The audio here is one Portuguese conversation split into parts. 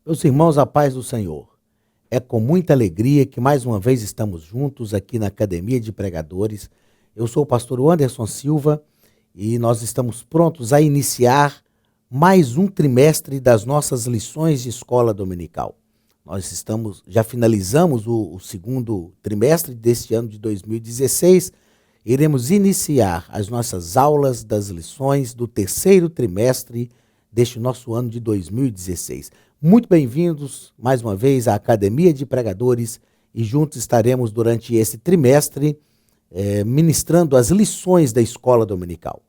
Meus irmãos, a paz do Senhor. É com muita alegria que mais uma vez estamos juntos aqui na Academia de Pregadores. Eu sou o pastor Anderson Silva e nós estamos prontos a iniciar mais um trimestre das nossas lições de escola dominical. Já finalizamos o segundo trimestre deste ano de 2016. Iremos iniciar as nossas aulas das lições do terceiro trimestre deste nosso ano de 2016. Muito bem-vindos mais uma vez à Academia de Pregadores e juntos estaremos durante esse trimestre ministrando as lições da escola dominical.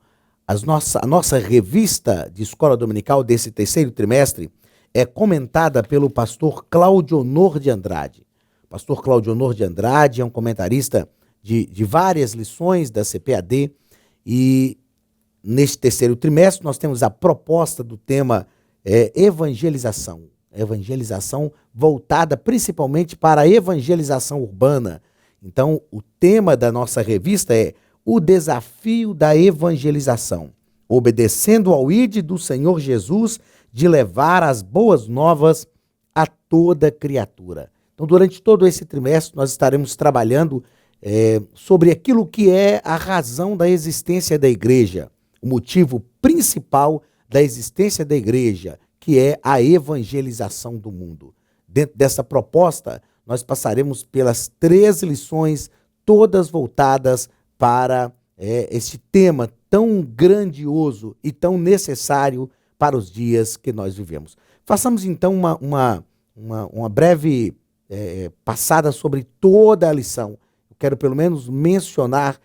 A nossa revista de escola dominical desse terceiro trimestre é comentada pelo pastor Claudionor de Andrade. O pastor Claudionor de Andrade é um comentarista de várias lições da CPAD e neste terceiro trimestre nós temos a proposta do tema evangelização. Evangelização voltada principalmente para a evangelização urbana. Então, o tema da nossa revista é o desafio da evangelização, obedecendo ao ID do Senhor Jesus de levar as boas novas a toda criatura. Então, durante todo esse trimestre, nós estaremos trabalhando sobre aquilo que é a razão da existência da igreja, o motivo principal da existência da igreja, que é a evangelização do mundo. Dentro dessa proposta, nós passaremos pelas 3 lições, todas voltadas para este tema tão grandioso e tão necessário para os dias que nós vivemos. Façamos então uma breve passada sobre toda a lição. Eu quero pelo menos mencionar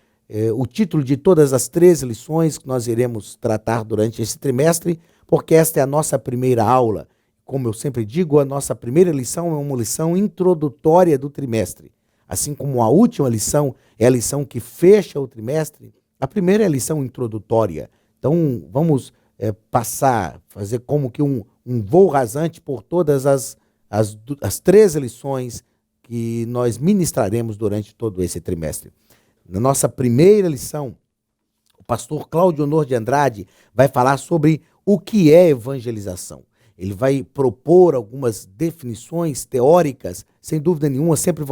o título de todas as 3 lições que nós iremos tratar durante esse trimestre, porque esta é a nossa primeira aula. Como eu sempre digo, a nossa primeira lição é uma lição introdutória do trimestre. Assim como a última lição é a lição que fecha o trimestre, a primeira é a lição introdutória. Então, vamos fazer como que um voo rasante por todas as 13 lições que nós ministraremos durante todo esse trimestre. Na nossa primeira lição, o pastor Claudionor de Andrade vai falar sobre o que é evangelização. Ele vai propor algumas definições teóricas, sem dúvida nenhuma, sempre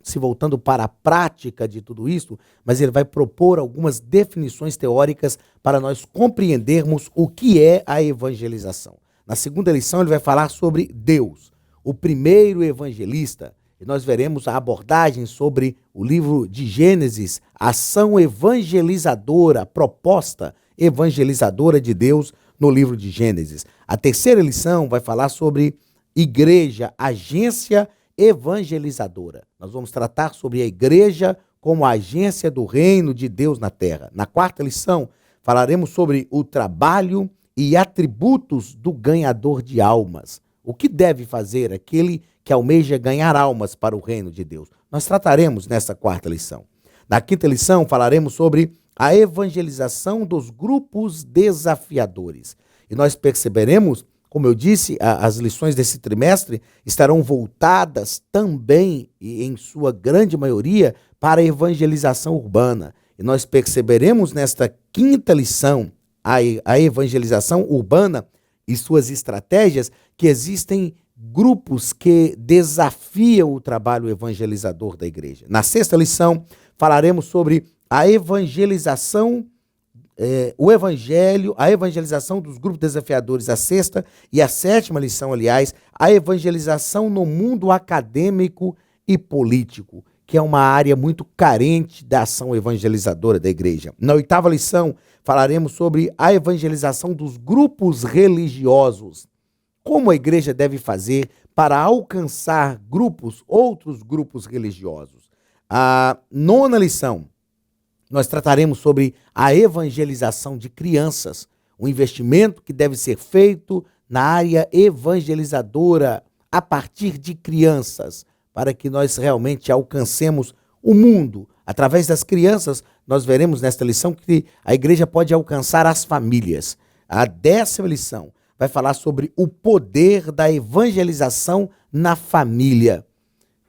se voltando para a prática de tudo isso, mas ele vai propor algumas definições teóricas para nós compreendermos o que é a evangelização. Na segunda lição, ele vai falar sobre Deus, o primeiro evangelista, e nós veremos a abordagem sobre o livro de Gênesis, a ação evangelizadora, a proposta evangelizadora de Deus no livro de Gênesis. A terceira lição vai falar sobre igreja, agência evangelizadora. Nós vamos tratar sobre a igreja como a agência do reino de Deus na terra. Na quarta lição, falaremos sobre o trabalho e atributos do ganhador de almas. O que deve fazer aquele que almeja ganhar almas para o reino de Deus? Nós trataremos nessa quarta lição. Na quinta lição, falaremos sobre a evangelização dos grupos desafiadores. E nós perceberemos, como eu disse, as lições desse trimestre estarão voltadas também, e em sua grande maioria, para a evangelização urbana. E nós perceberemos nesta quinta lição a evangelização urbana e suas estratégias, que existem grupos que desafiam o trabalho evangelizador da igreja. Na sexta lição, falaremos sobre a evangelização, o evangelho, a evangelização dos grupos desafiadores, a sexta e a sétima lição, aliás, a evangelização no mundo acadêmico e político, que é uma área muito carente da ação evangelizadora da igreja. Na oitava lição, falaremos sobre a evangelização dos grupos religiosos. Como a igreja deve fazer para alcançar outros grupos religiosos. A nona lição, nós trataremos sobre a evangelização de crianças, um investimento que deve ser feito na área evangelizadora a partir de crianças, para que nós realmente alcancemos o mundo. Através das crianças, nós veremos nesta lição que a igreja pode alcançar as famílias. A 10ª lição vai falar sobre o poder da evangelização na família.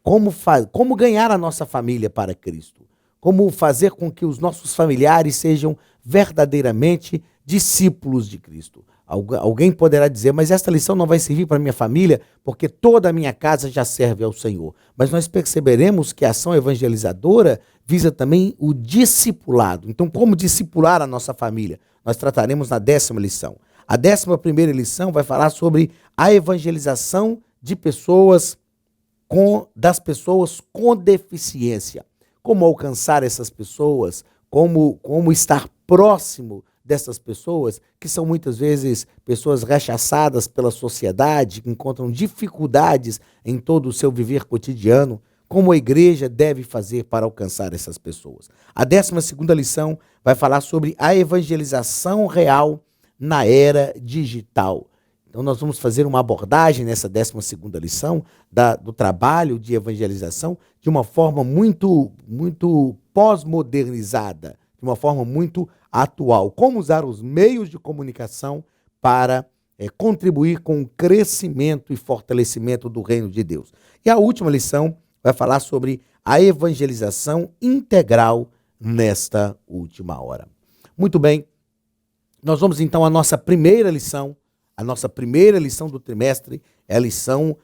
Como ganhar a nossa família para Cristo. Como fazer com que os nossos familiares sejam verdadeiramente discípulos de Cristo. Alguém poderá dizer, mas esta lição não vai servir para minha família, porque toda a minha casa já serve ao Senhor. Mas nós perceberemos que a ação evangelizadora visa também o discipulado. Então, como discipular a nossa família? Nós trataremos na 10ª lição. A 11ª lição vai falar sobre a evangelização de das pessoas com deficiência. Como alcançar essas pessoas, como estar próximo dessas pessoas, que são muitas vezes pessoas rechaçadas pela sociedade, que encontram dificuldades em todo o seu viver cotidiano, como a igreja deve fazer para alcançar essas pessoas. A 12ª lição vai falar sobre a evangelização real na era digital. Então nós vamos fazer uma abordagem nessa 12ª lição do trabalho de evangelização de uma forma muito pós-modernizada, de uma forma muito atual. Como usar os meios de comunicação para contribuir com o crescimento e fortalecimento do reino de Deus. E a última lição vai falar sobre a evangelização integral nesta última hora. Muito bem, nós vamos então à nossa primeira lição. A nossa primeira lição do trimestre é a lição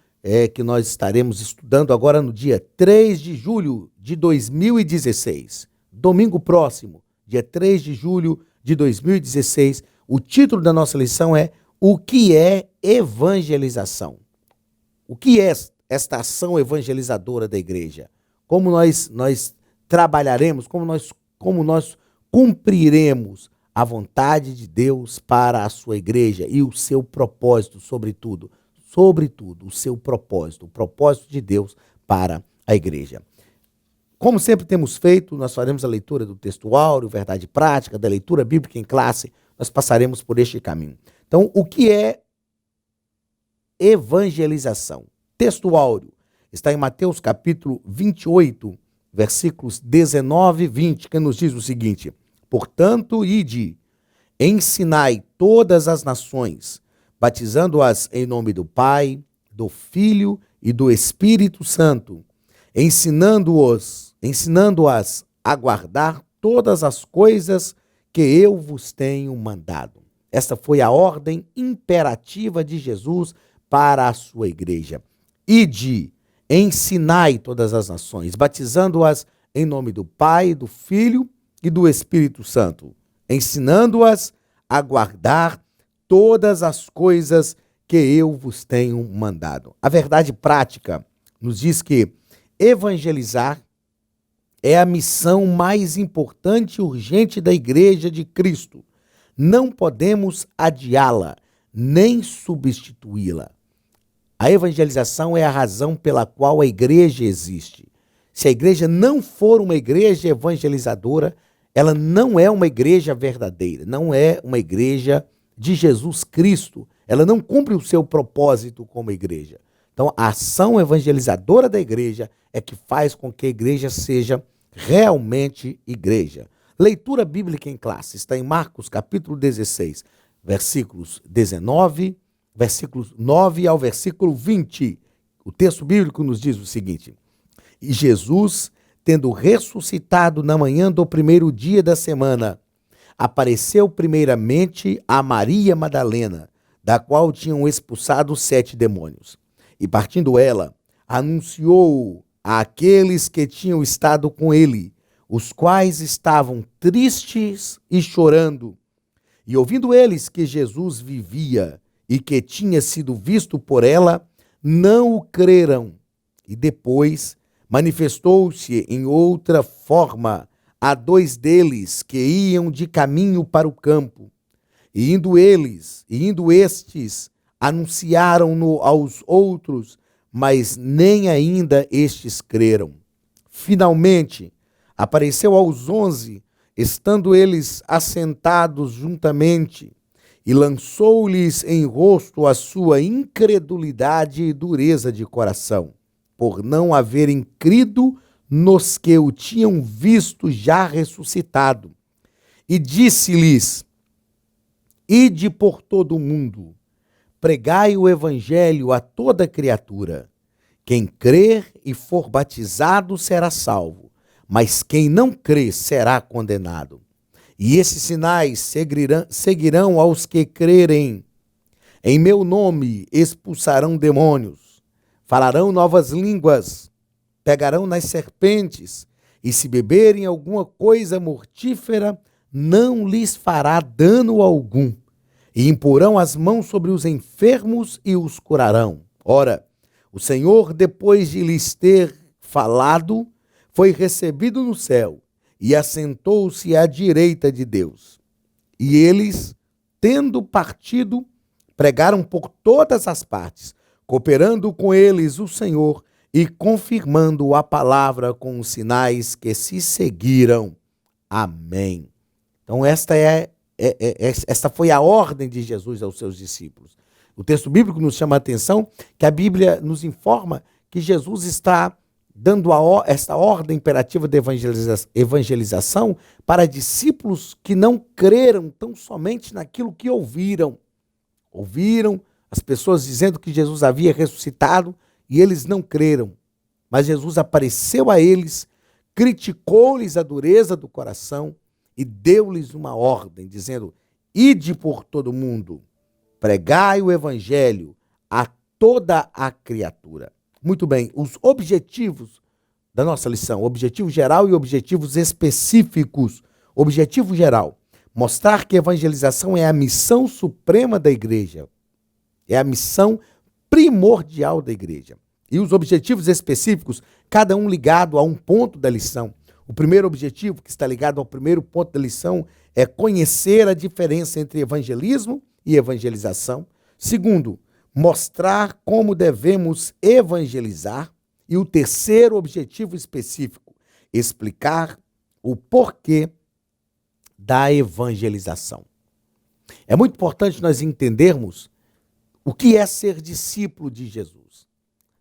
que nós estaremos estudando agora no dia 3 de julho de 2016. Domingo próximo, dia 3 de julho de 2016. O título da nossa lição é O que é evangelização? O que é esta ação evangelizadora da igreja? Como nós trabalharemos, como nós cumpriremos a vontade de Deus para a sua igreja e o seu propósito, sobretudo, o seu propósito, o propósito de Deus para a igreja. Como sempre temos feito, nós faremos a leitura do texto áureo, verdade prática, da leitura bíblica em classe, nós passaremos por este caminho. Então, o que é evangelização? Texto áureo está em Mateus capítulo 28, versículos 19 e 20, que nos diz o seguinte: portanto, ide, ensinai todas as nações, batizando-as em nome do Pai, do Filho e do Espírito Santo, ensinando-as a guardar todas as coisas que eu vos tenho mandado. Esta foi a ordem imperativa de Jesus para a sua igreja. Ide, ensinai todas as nações, batizando-as em nome do Pai, do Filho e do Espírito Santo, ensinando-as a guardar todas as coisas que eu vos tenho mandado. A verdade prática nos diz que evangelizar é a missão mais importante e urgente da Igreja de Cristo. Não podemos adiá-la, nem substituí-la. A evangelização é a razão pela qual a igreja existe. Se a igreja não for uma igreja evangelizadora, ela não é uma igreja verdadeira, não é uma igreja de Jesus Cristo. Ela não cumpre o seu propósito como igreja. Então, a ação evangelizadora da igreja é que faz com que a igreja seja realmente igreja. Leitura bíblica em classe está em Marcos capítulo 16, versículos 9 ao versículo 20. O texto bíblico nos diz o seguinte: e Jesus, tendo ressuscitado na manhã do primeiro dia da semana, apareceu primeiramente a Maria Madalena, da qual tinham expulsado 7 demônios. E partindo ela, anunciou àqueles que tinham estado com ele, os quais estavam tristes e chorando. E ouvindo eles que Jesus vivia e que tinha sido visto por ela, não o creram. E depois manifestou-se em outra forma a 2 deles que iam de caminho para o campo. E indo estes, anunciaram-no aos outros, mas nem ainda estes creram. Finalmente, apareceu aos 11, estando eles assentados juntamente, e lançou-lhes em rosto a sua incredulidade e dureza de coração, por não haverem crido nos que o tinham visto já ressuscitado. E disse-lhes: ide por todo o mundo, pregai o evangelho a toda criatura. Quem crer e for batizado será salvo, mas quem não crer será condenado. E esses sinais seguirão aos que crerem. Em meu nome expulsarão demônios, falarão novas línguas, pegarão nas serpentes, e se beberem alguma coisa mortífera, não lhes fará dano algum. E imporão as mãos sobre os enfermos e os curarão. Ora, o Senhor, depois de lhes ter falado, foi recebido no céu e assentou-se à direita de Deus. E eles, tendo partido, pregaram por todas as partes, cooperando com eles o Senhor e confirmando a palavra com os sinais que se seguiram. Amém. Então esta foi a ordem de Jesus aos seus discípulos. O texto bíblico nos chama a atenção que a Bíblia nos informa que Jesus está dando esta ordem imperativa de evangelização para discípulos que não creram tão somente naquilo que ouviram. Ouviram as pessoas dizendo que Jesus havia ressuscitado e eles não creram. Mas Jesus apareceu a eles, criticou-lhes a dureza do coração e deu-lhes uma ordem, dizendo: ide por todo mundo, pregai o evangelho a toda a criatura. Muito bem, os objetivos da nossa lição, objetivo geral e objetivos específicos. Objetivo geral, mostrar que a evangelização é a missão suprema da igreja, é a missão primordial da igreja. E os objetivos específicos, cada um ligado a um ponto da lição. O primeiro objetivo, que está ligado ao primeiro ponto da lição, é conhecer a diferença entre evangelismo e evangelização. Segundo, mostrar como devemos evangelizar. E o terceiro objetivo específico, explicar o porquê da evangelização. É muito importante nós entendermos o que é ser discípulo de Jesus.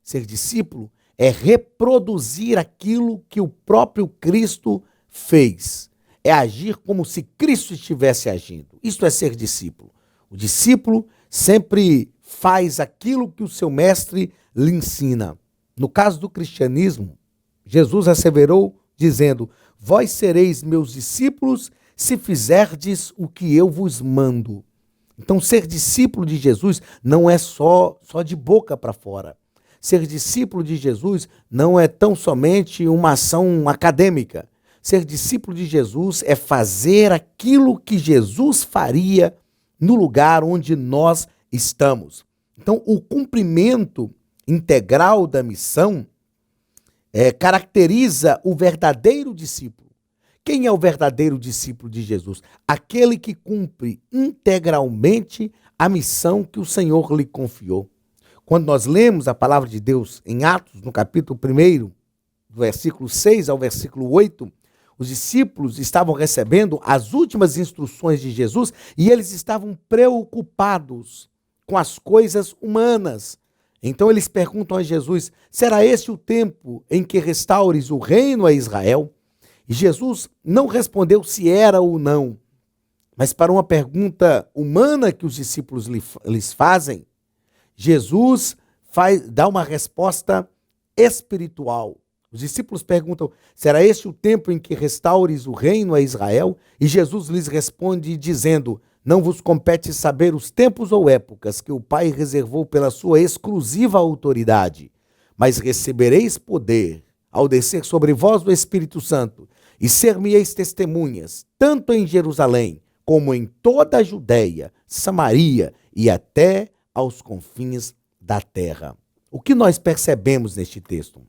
Ser discípulo é reproduzir aquilo que o próprio Cristo fez. É agir como se Cristo estivesse agindo. Isto é ser discípulo. O discípulo sempre faz aquilo que o seu mestre lhe ensina. No caso do cristianismo, Jesus asseverou dizendo: vós sereis meus discípulos se fizerdes o que eu vos mando. Então, ser discípulo de Jesus não é só de boca para fora. Ser discípulo de Jesus não é tão somente uma ação acadêmica. Ser discípulo de Jesus é fazer aquilo que Jesus faria no lugar onde nós estamos. Então, o cumprimento integral da missão caracteriza o verdadeiro discípulo. Quem é o verdadeiro discípulo de Jesus? Aquele que cumpre integralmente a missão que o Senhor lhe confiou. Quando nós lemos a palavra de Deus em Atos, no capítulo 1, do versículo 6 ao versículo 8, os discípulos estavam recebendo as últimas instruções de Jesus e eles estavam preocupados com as coisas humanas. Então eles perguntam a Jesus: será este o tempo em que restaures o reino a Israel? E Jesus não respondeu se era ou não, mas para uma pergunta humana que os discípulos lhes fazem, Jesus dá uma resposta espiritual. Os discípulos perguntam: será este o tempo em que restaures o reino a Israel? E Jesus lhes responde dizendo: não vos compete saber os tempos ou épocas que o Pai reservou pela sua exclusiva autoridade, mas recebereis poder ao descer sobre vós o Espírito Santo, e ser-me-eis testemunhas, tanto em Jerusalém, como em toda a Judéia, Samaria e até aos confins da terra. O que nós percebemos neste texto?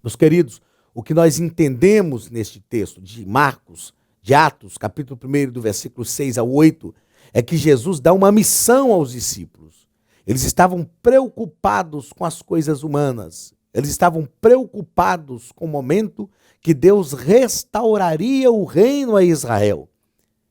Meus queridos, o que nós entendemos neste texto de Marcos, de Atos, capítulo 1, do versículo 6 ao 8, é que Jesus dá uma missão aos discípulos. Eles estavam preocupados com as coisas humanas. Eles estavam preocupados com o momento que Deus restauraria o reino a Israel.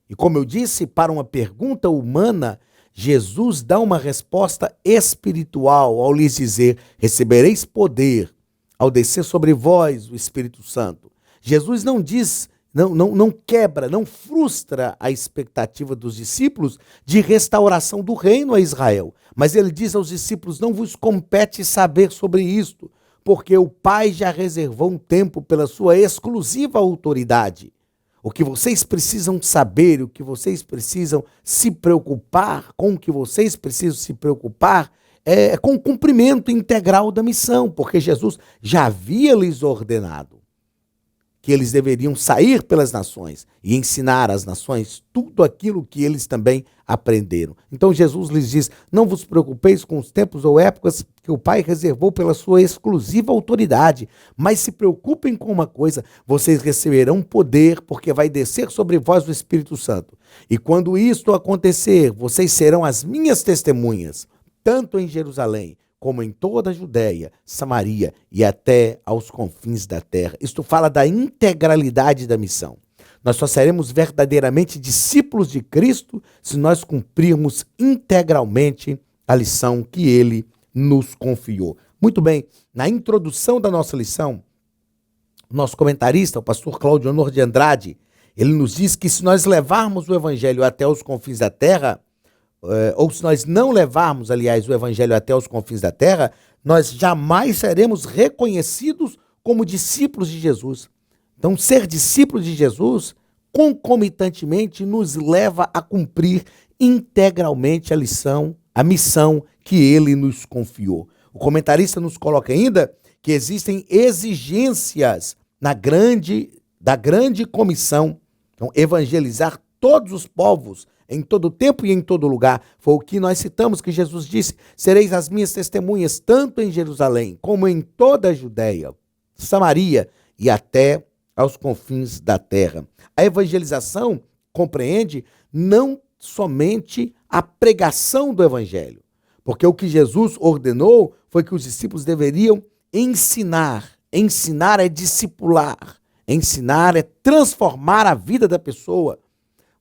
E como eu disse, para uma pergunta humana, Jesus dá uma resposta espiritual ao lhes dizer: recebereis poder ao descer sobre vós o Espírito Santo. Jesus não diz, não quebra, não frustra a expectativa dos discípulos de restauração do reino a Israel. Mas ele diz aos discípulos: não vos compete saber sobre isto, porque o Pai já reservou um tempo pela sua exclusiva autoridade. O que vocês precisam saber, o que vocês precisam se preocupar, com o que vocês precisam se preocupar, é com o cumprimento integral da missão, porque Jesus já havia lhes ordenado que eles deveriam sair pelas nações e ensinar às nações tudo aquilo que eles também aprenderam. Então Jesus lhes diz: não vos preocupeis com os tempos ou épocas que o Pai reservou pela sua exclusiva autoridade, mas se preocupem com uma coisa: vocês receberão poder, porque vai descer sobre vós o Espírito Santo. E quando isto acontecer, vocês serão as minhas testemunhas, tanto em Jerusalém, como em toda a Judéia, Samaria e até aos confins da terra. Isto fala da integralidade da missão. Nós só seremos verdadeiramente discípulos de Cristo se nós cumprirmos integralmente a lição que ele nos confiou. Muito bem, na introdução da nossa lição, nosso comentarista, o pastor Cláudio Honor de Andrade, ele nos diz que se nós levarmos o evangelho até os confins da terra, ou se nós não levarmos, aliás, o evangelho até os confins da terra, nós jamais seremos reconhecidos como discípulos de Jesus. Então, ser discípulo de Jesus, concomitantemente, nos leva a cumprir integralmente a missão que ele nos confiou. O comentarista nos coloca ainda que existem exigências da grande comissão. Então, evangelizar todos os povos, em todo tempo e em todo lugar. Foi o que nós citamos, que Jesus disse: sereis as minhas testemunhas, tanto em Jerusalém, como em toda a Judéia, Samaria e até aos confins da terra. A evangelização compreende não somente a pregação do evangelho, porque o que Jesus ordenou foi que os discípulos deveriam ensinar. Ensinar é discipular. Ensinar é transformar a vida da pessoa.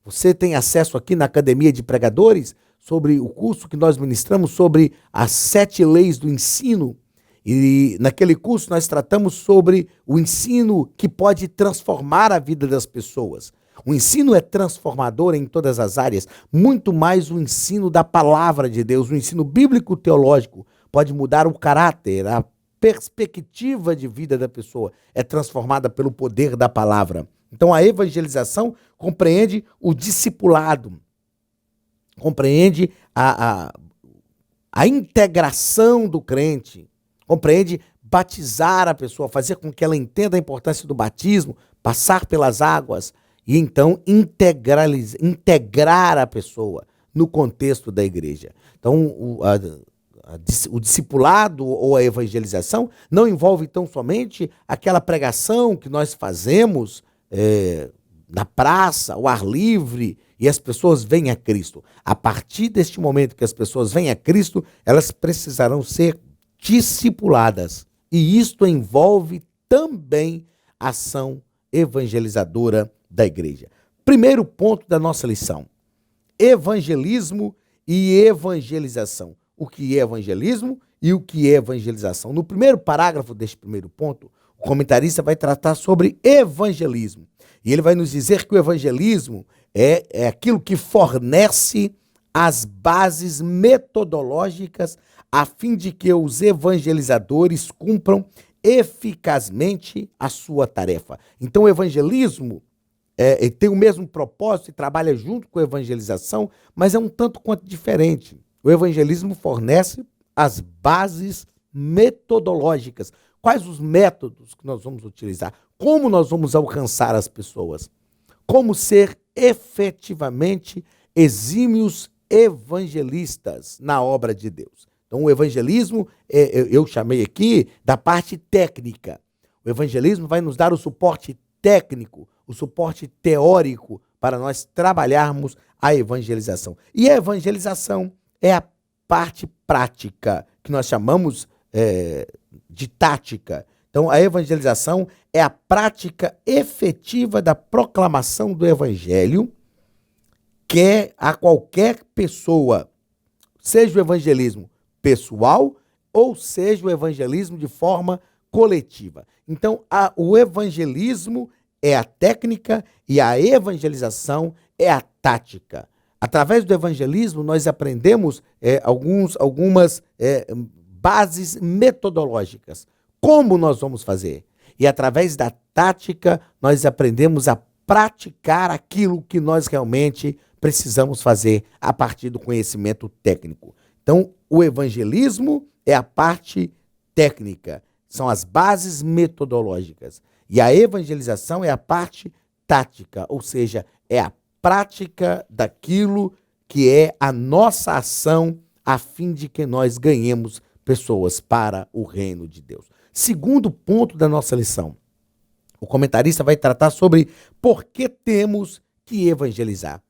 Você tem acesso aqui na Academia de Pregadores sobre o curso que nós ministramos sobre as 7 leis do ensino. E naquele curso nós tratamos sobre o ensino que pode transformar a vida das pessoas. O ensino é transformador em todas as áreas, muito mais o ensino da palavra de Deus. O ensino bíblico-teológico pode mudar o caráter, a perspectiva de vida da pessoa é transformada pelo poder da palavra. Então a evangelização compreende o discipulado, compreende a integração do crente, compreende batizar a pessoa, fazer com que ela entenda a importância do batismo, passar pelas águas e então integrar a pessoa no contexto da igreja. Então o discipulado ou a evangelização não envolve tão somente aquela pregação que nós fazemos na praça, ao ar livre, e as pessoas vêm a Cristo. A partir deste momento que as pessoas vêm a Cristo, elas precisarão ser discipuladas. E isto envolve também a ação evangelizadora da igreja. Primeiro ponto da nossa lição: evangelismo e evangelização. O que é evangelismo e o que é evangelização? No primeiro parágrafo deste primeiro ponto, o comentarista vai tratar sobre evangelismo. E ele vai nos dizer que o evangelismo é aquilo que fornece as bases metodológicas a fim de que os evangelizadores cumpram eficazmente a sua tarefa. Então o evangelismo tem o mesmo propósito e trabalha junto com a evangelização, mas é um tanto quanto diferente. O evangelismo fornece as bases metodológicas. Quais os métodos que nós vamos utilizar? Como nós vamos alcançar as pessoas? Como ser efetivamente exímios evangelistas na obra de Deus? Então, o evangelismo, eu chamei aqui da parte técnica. O evangelismo vai nos dar o suporte técnico, o suporte teórico para nós trabalharmos a evangelização. E a evangelização é a parte prática, que nós chamamos de tática. Então, a evangelização é a prática efetiva da proclamação do evangelho, que a qualquer pessoa, seja o evangelismo pessoal ou seja o evangelismo de forma coletiva. Então, o evangelismo é a técnica e a evangelização é a tática. Através do evangelismo, nós aprendemos algumas bases metodológicas. Como nós vamos fazer? E através da tática, nós aprendemos a praticar aquilo que nós realmente precisamos fazer a partir do conhecimento técnico. Então, o evangelismo é a parte técnica, são as bases metodológicas. E a evangelização é a parte tática, ou seja, é a prática daquilo que é a nossa ação a fim de que nós ganhemos pessoas para o reino de Deus. Segundo ponto da nossa lição, o comentarista vai tratar sobre por que temos que evangelizar.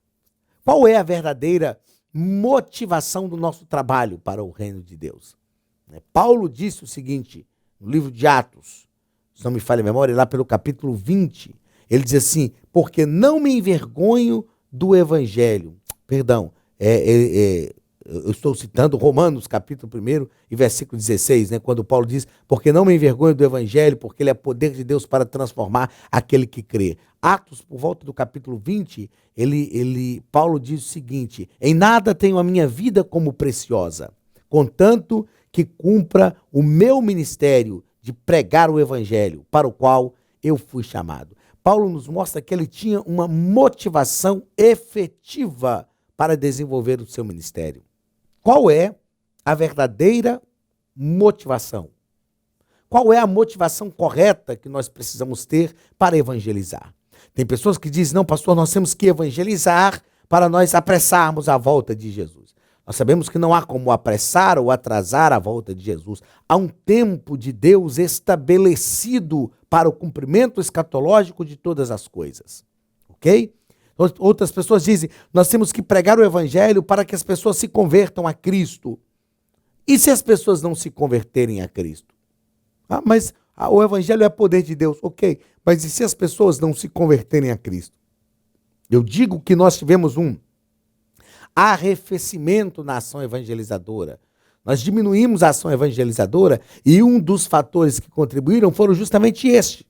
Qual é a verdadeira motivação do nosso trabalho para o reino de Deus? Paulo disse o seguinte, no livro de Atos, se não me falha a memória, lá pelo capítulo 20, ele diz assim, porque não me envergonho do evangelho. Perdão, eu estou citando Romanos, capítulo 1 e versículo 16, quando Paulo diz, porque não me envergonho do evangelho, porque ele é poder de Deus para transformar aquele que crê. Atos, por volta do capítulo 20, Paulo diz o seguinte, em nada tenho a minha vida como preciosa, contanto que cumpra o meu ministério de pregar o evangelho, para o qual eu fui chamado. Paulo nos mostra que ele tinha uma motivação efetiva para desenvolver o seu ministério. Qual é a verdadeira motivação? Qual é a motivação correta que nós precisamos ter para evangelizar? Tem pessoas que dizem, não, pastor, nós temos que evangelizar para nós apressarmos a volta de Jesus. Nós sabemos que não há como apressar ou atrasar a volta de Jesus. Há um tempo de Deus estabelecido para o cumprimento escatológico de todas as coisas. Ok? Outras pessoas dizem, nós temos que pregar o evangelho para que as pessoas se convertam a Cristo. E se as pessoas não se converterem a Cristo? Mas o evangelho é poder de Deus. Ok, mas e se as pessoas não se converterem a Cristo? Eu digo que nós tivemos um arrefecimento na ação evangelizadora. Nós diminuímos a ação evangelizadora e um dos fatores que contribuíram foram justamente este.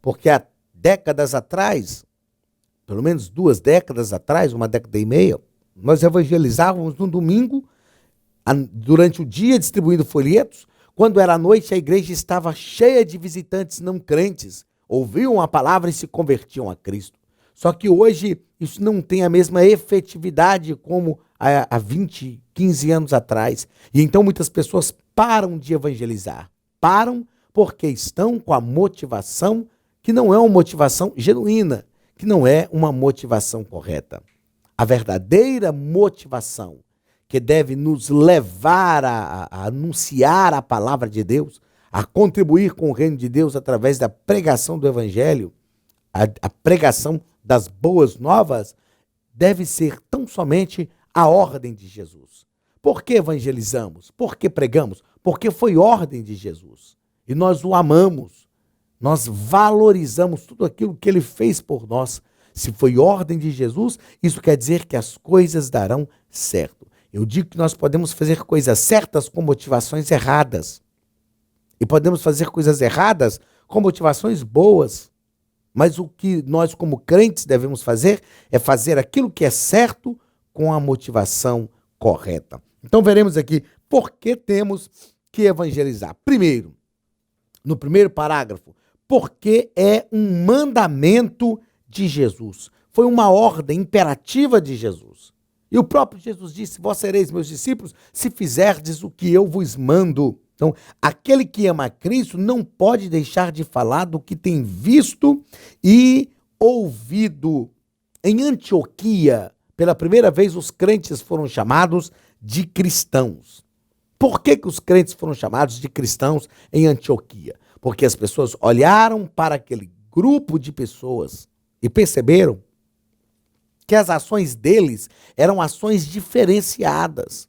Porque há décadas atrás, pelo menos 2 décadas atrás, 1 década e meia, nós evangelizávamos no domingo, durante o dia, distribuindo folhetos. Quando era à noite, a igreja estava cheia de visitantes não crentes, ouviam a palavra e se convertiam a Cristo. Só que hoje isso não tem a mesma efetividade como há 20, 15 anos atrás. E então muitas pessoas param de evangelizar. Param porque estão com a motivação que não é uma motivação genuína, que não é uma motivação correta. A verdadeira motivação que deve nos levar a anunciar a palavra de Deus, a contribuir com o reino de Deus através da pregação do evangelho, a pregação das boas novas, deve ser tão somente a ordem de Jesus. Por que evangelizamos? Por que pregamos? Porque foi ordem de Jesus. E nós o amamos. Nós valorizamos tudo aquilo que ele fez por nós. Se foi ordem de Jesus, isso quer dizer que as coisas darão certo. Eu digo que nós podemos fazer coisas certas com motivações erradas. E podemos fazer coisas erradas com motivações boas. Mas o que nós, como crentes, devemos fazer é fazer aquilo que é certo com a motivação correta. Então, veremos aqui por que temos que evangelizar. Primeiro, no primeiro parágrafo, porque é um mandamento de Jesus. Foi uma ordem imperativa de Jesus. E o próprio Jesus disse, vós sereis meus discípulos se fizerdes o que eu vos mando. Então, aquele que ama a Cristo não pode deixar de falar do que tem visto e ouvido. Em Antioquia, pela primeira vez, os crentes foram chamados de cristãos. Por que os crentes foram chamados de cristãos em Antioquia? Porque as pessoas olharam para aquele grupo de pessoas e perceberam que as ações deles eram ações diferenciadas.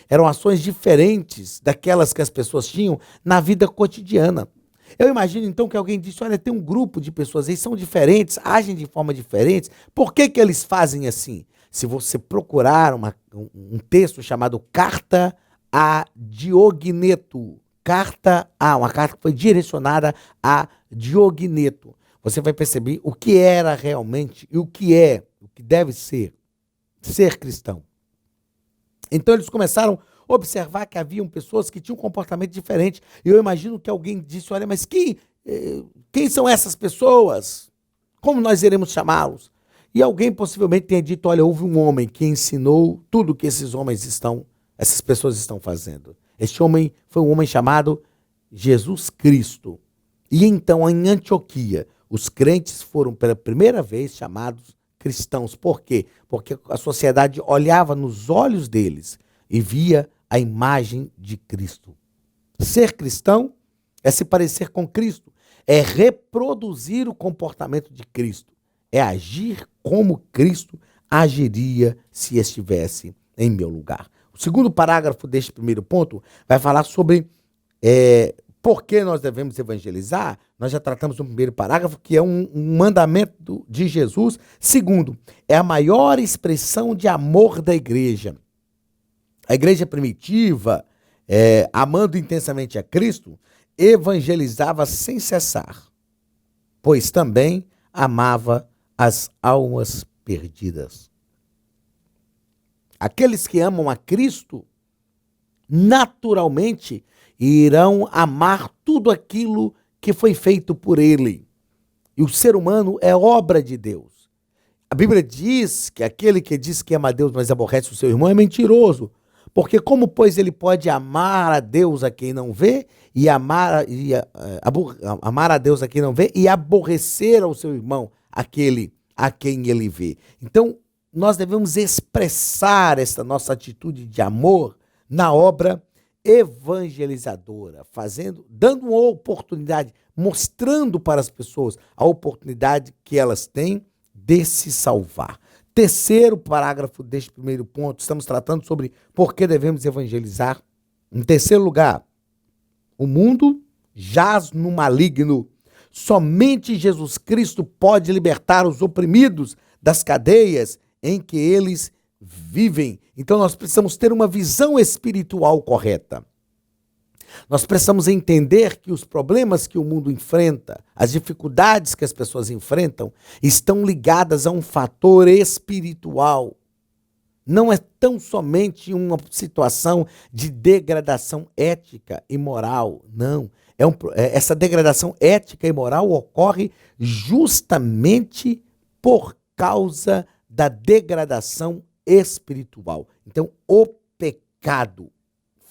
Eram ações diferentes daquelas que as pessoas tinham na vida cotidiana. Eu imagino então que alguém disse, olha, tem um grupo de pessoas, eles são diferentes, agem de forma diferente, por que eles fazem assim? Se você procurar um texto chamado Carta a Diogneto, uma carta que foi direcionada a Diogneto, você vai perceber o que era realmente e o que deve ser cristão. Então eles começaram a observar que haviam pessoas que tinham um comportamento diferente. E eu imagino que alguém disse, olha, mas quem são essas pessoas? Como nós iremos chamá-los? E alguém possivelmente tenha dito, olha, houve um homem que ensinou tudo que essas pessoas estão fazendo. Este homem foi um homem chamado Jesus Cristo. E então, em Antioquia, os crentes foram pela primeira vez chamados cristãos. Por quê? Porque a sociedade olhava nos olhos deles e via a imagem de Cristo. Ser cristão é se parecer com Cristo, é reproduzir o comportamento de Cristo, é agir como Cristo agiria se estivesse em meu lugar. O segundo parágrafo deste primeiro ponto vai falar sobre por que nós devemos evangelizar. Nós já tratamos no primeiro parágrafo, que é um mandamento de Jesus. Segundo, é a maior expressão de amor da igreja. A igreja primitiva, amando intensamente a Cristo, evangelizava sem cessar, pois também amava as almas perdidas. Aqueles que amam a Cristo, naturalmente, irão amar tudo aquilo que foi feito por ele. E o ser humano é obra de Deus. A Bíblia diz que aquele que diz que ama a Deus, mas aborrece o seu irmão, é mentiroso. Porque como, pois, ele pode amar a Deus a quem não vê, e amar a Deus a quem não vê, e aborrecer ao seu irmão, aquele a quem ele vê? Então, nós devemos expressar essa nossa atitude de amor na obra evangelizadora, dando uma oportunidade, mostrando para as pessoas a oportunidade que elas têm de se salvar. Terceiro parágrafo deste primeiro ponto, estamos tratando sobre por que devemos evangelizar. Em terceiro lugar, o mundo jaz no maligno. Somente Jesus Cristo pode libertar os oprimidos das cadeias em que eles vivem. Então nós precisamos ter uma visão espiritual correta. Nós precisamos entender que os problemas que o mundo enfrenta, as dificuldades que as pessoas enfrentam, estão ligadas a um fator espiritual. Não é tão somente uma situação de degradação ética e moral, não. Essa degradação ética e moral ocorre justamente por causa da degradação espiritual. Então, o pecado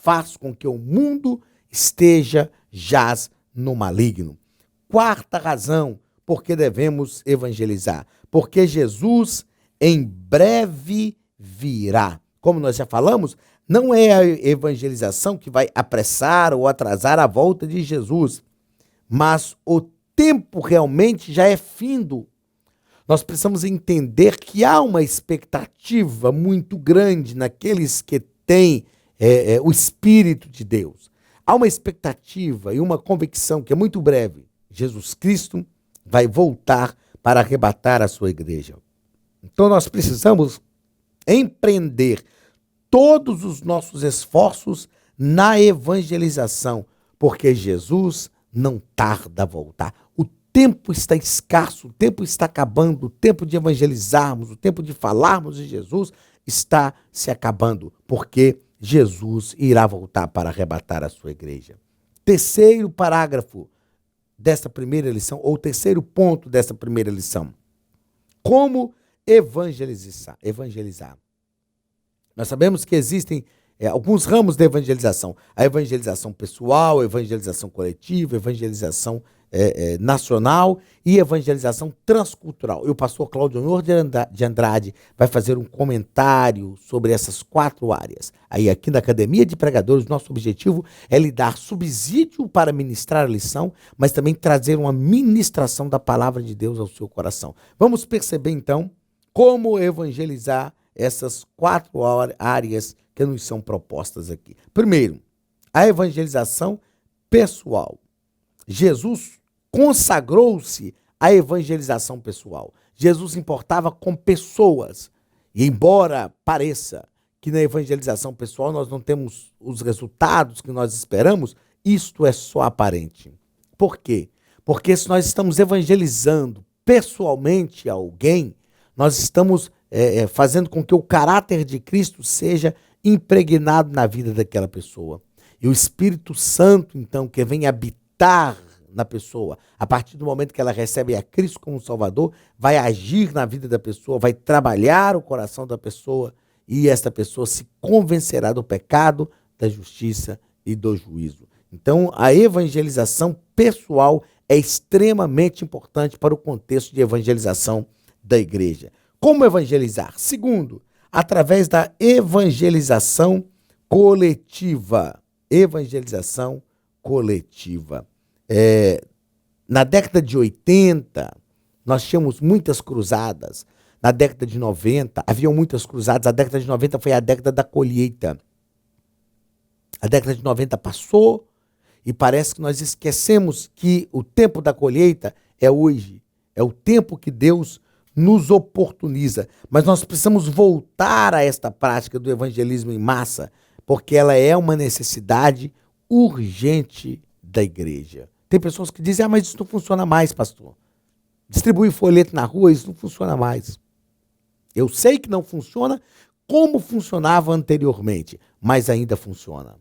faz com que o mundo jaz no maligno. Quarta razão por que devemos evangelizar. Porque Jesus em breve virá. Como nós já falamos, não é a evangelização que vai apressar ou atrasar a volta de Jesus, mas o tempo realmente já é findo. Nós precisamos entender que há uma expectativa muito grande naqueles que têm o Espírito de Deus. Há uma expectativa e uma convicção que é muito breve. Jesus Cristo vai voltar para arrebatar a sua igreja. Então nós precisamos empreender todos os nossos esforços na evangelização, porque Jesus não tarda a voltar. O tempo está escasso, o tempo está acabando, o tempo de evangelizarmos, o tempo de falarmos de Jesus está se acabando, porque Jesus irá voltar para arrebatar a sua igreja. Terceiro parágrafo desta primeira lição, ou terceiro ponto dessa primeira lição. Como evangelizar? Nós sabemos que existem alguns ramos da evangelização. A evangelização pessoal, a evangelização coletiva, a evangelização nacional e evangelização transcultural. E o pastor Cláudio Honor de Andrade vai fazer um comentário sobre essas 4 áreas. Aí aqui na Academia de Pregadores, nosso objetivo é lhe dar subsídio para ministrar a lição, mas também trazer uma ministração da palavra de Deus ao seu coração. Vamos perceber então como evangelizar essas 4 áreas que nos são propostas aqui. Primeiro, a evangelização pessoal. Jesus consagrou-se à evangelização pessoal. Jesus importava com pessoas. E embora pareça que na evangelização pessoal nós não temos os resultados que nós esperamos, isto é só aparente. Por quê? Porque se nós estamos evangelizando pessoalmente alguém, nós estamos fazendo com que o caráter de Cristo seja impregnado na vida daquela pessoa. E o Espírito Santo, então, que vem habitar na pessoa. A partir do momento que ela recebe a Cristo como Salvador, vai agir na vida da pessoa, vai trabalhar o coração da pessoa e esta pessoa se convencerá do pecado, da justiça e do juízo. Então, a evangelização pessoal é extremamente importante para o contexto de evangelização da igreja. Como evangelizar? Segundo, através da evangelização coletiva. Evangelização coletiva. Na década de 80, nós tínhamos muitas cruzadas. Na década de 90, haviam muitas cruzadas. A década de 90 foi a década da colheita. A década de 90 passou e parece que nós esquecemos que o tempo da colheita é hoje. É o tempo que Deus nos oportuniza. Mas nós precisamos voltar a esta prática do evangelismo em massa, porque ela é uma necessidade urgente da igreja. Tem pessoas que dizem, mas isso não funciona mais, pastor. Distribuir folheto na rua, isso não funciona mais. Eu sei que não funciona como funcionava anteriormente, mas ainda funciona.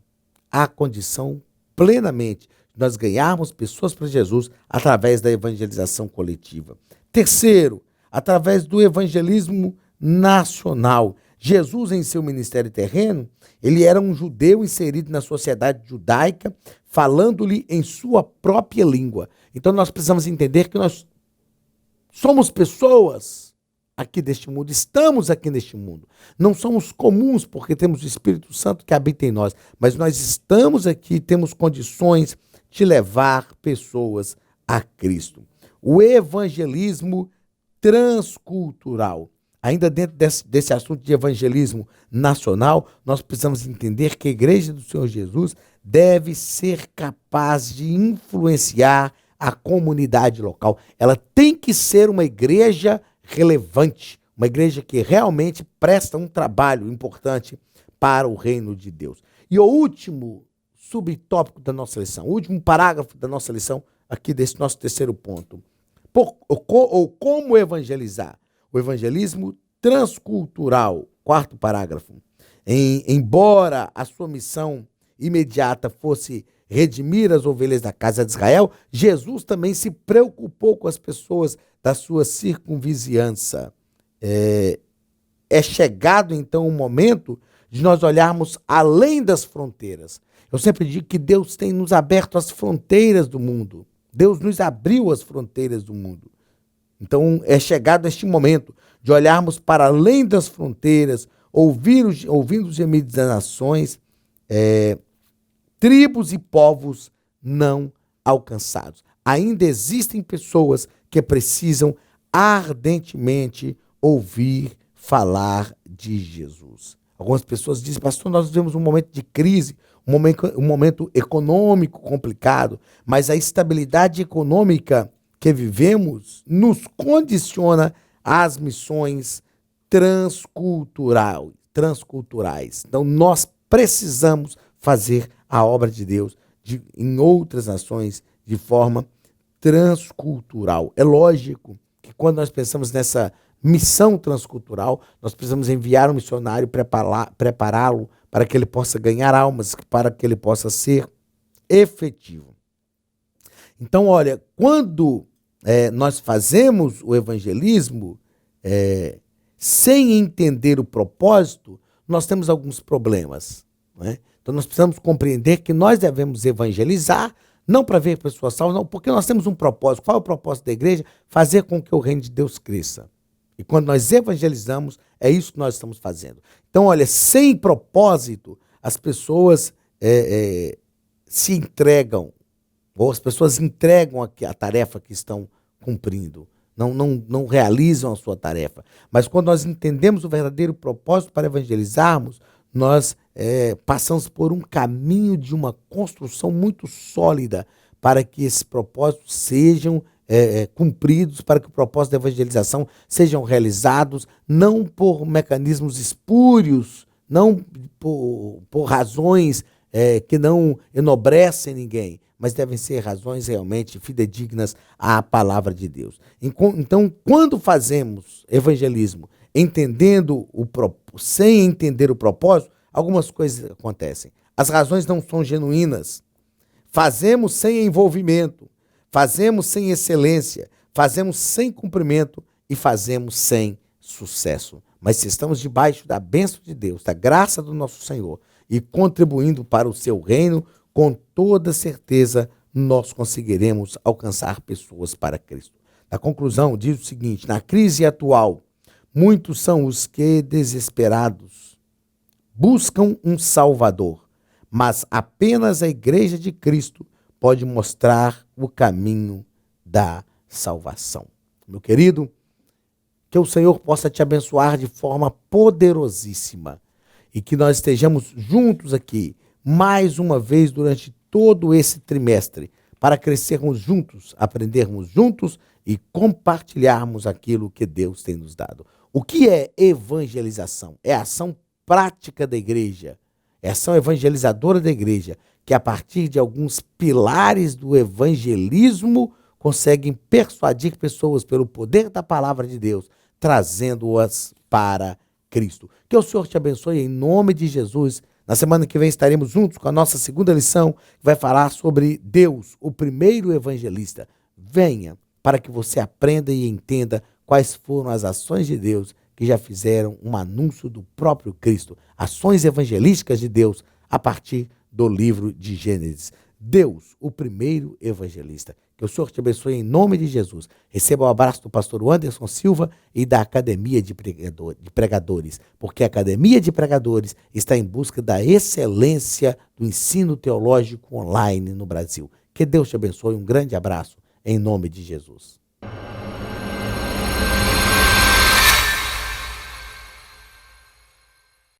Há condição plenamente de nós ganharmos pessoas para Jesus através da evangelização coletiva. Terceiro, através do evangelismo nacional. Jesus, em seu ministério terreno, ele era um judeu inserido na sociedade judaica, falando-lhe em sua própria língua. Então nós precisamos entender que nós somos pessoas aqui deste mundo, estamos aqui neste mundo. Não somos comuns porque temos o Espírito Santo que habita em nós, mas nós estamos aqui, temos condições de levar pessoas a Cristo. O evangelismo transcultural. Ainda dentro desse assunto de evangelismo nacional, nós precisamos entender que a Igreja do Senhor Jesus deve ser capaz de influenciar a comunidade local. Ela tem que ser uma igreja relevante, uma igreja que realmente presta um trabalho importante para o reino de Deus. E o último subtópico da nossa lição, o último parágrafo da nossa lição, aqui desse nosso terceiro ponto. Como evangelizar? O evangelismo transcultural, quarto parágrafo. Embora a sua missão imediata fosse redimir as ovelhas da casa de Israel, Jesus também se preocupou com as pessoas da sua circunvizinhança. É chegado, então, o momento de nós olharmos além das fronteiras. Eu sempre digo que Deus tem nos aberto as fronteiras do mundo. Deus nos abriu as fronteiras do mundo. Então, é chegado este momento de olharmos para além das fronteiras, ouvindo os gemidos das nações, tribos e povos não alcançados. Ainda existem pessoas que precisam ardentemente ouvir falar de Jesus. Algumas pessoas dizem, pastor, nós vivemos um momento de crise, um momento econômico complicado, mas a estabilidade econômica que vivemos nos condiciona às missões transculturais. Então, nós precisamos fazer a obra de Deus em outras nações de forma transcultural. É lógico que quando nós pensamos nessa missão transcultural, nós precisamos enviar um missionário, prepará-lo para que ele possa ganhar almas, para que ele possa ser efetivo. Então, olha, quando nós fazemos o evangelismo sem entender o propósito, nós temos alguns problemas, não é? Então nós precisamos compreender que nós devemos evangelizar, não para ver pessoas salvas, não, porque nós temos um propósito. Qual é o propósito da igreja? Fazer com que o reino de Deus cresça. E quando nós evangelizamos, é isso que nós estamos fazendo. Então, olha, sem propósito, as pessoas se entregam, ou as pessoas entregam a tarefa que estão cumprindo. Não realizam a sua tarefa. Mas quando nós entendemos o verdadeiro propósito para evangelizarmos, nós passamos por um caminho de uma construção muito sólida para que esses propósitos sejam cumpridos, para que o propósito da evangelização sejam realizados, não por mecanismos espúrios, não por razões que não enobrecem ninguém, mas devem ser razões realmente fidedignas à palavra de Deus. Então, quando fazemos evangelismo sem entender o propósito, algumas coisas acontecem. As razões não são genuínas. Fazemos sem envolvimento. fazemos sem excelência, fazemos sem cumprimento e fazemos sem sucesso. Mas se estamos debaixo da bênção de Deus, da graça do nosso Senhor e contribuindo para o seu reino, com toda certeza nós conseguiremos alcançar pessoas para Cristo. Na conclusão, diz o seguinte: na crise atual, muitos são os que, desesperados, buscam um Salvador, mas apenas a Igreja de Cristo pode mostrar o caminho da salvação. Meu querido, que o Senhor possa te abençoar de forma poderosíssima e que nós estejamos juntos aqui mais uma vez durante todo esse trimestre para crescermos juntos, aprendermos juntos e compartilharmos aquilo que Deus tem nos dado. O que é evangelização? É a ação prática da igreja, é a ação evangelizadora da igreja, que a partir de alguns pilares do evangelismo conseguem persuadir pessoas pelo poder da palavra de Deus, trazendo-as para Cristo. Que o Senhor te abençoe em nome de Jesus. Na semana que vem estaremos juntos com a nossa segunda lição, que vai falar sobre Deus, o primeiro evangelista. Venha para que você aprenda e entenda quais foram as ações de Deus que já fizeram um anúncio do próprio Cristo. Ações evangelísticas de Deus a partir do livro de Gênesis. Deus, o primeiro evangelista. Que o Senhor te abençoe em nome de Jesus. Receba o abraço do pastor Anderson Silva e da Academia de Pregadores, porque a Academia de Pregadores está em busca da excelência do ensino teológico online no Brasil. Que Deus te abençoe. Um grande abraço em nome de Jesus.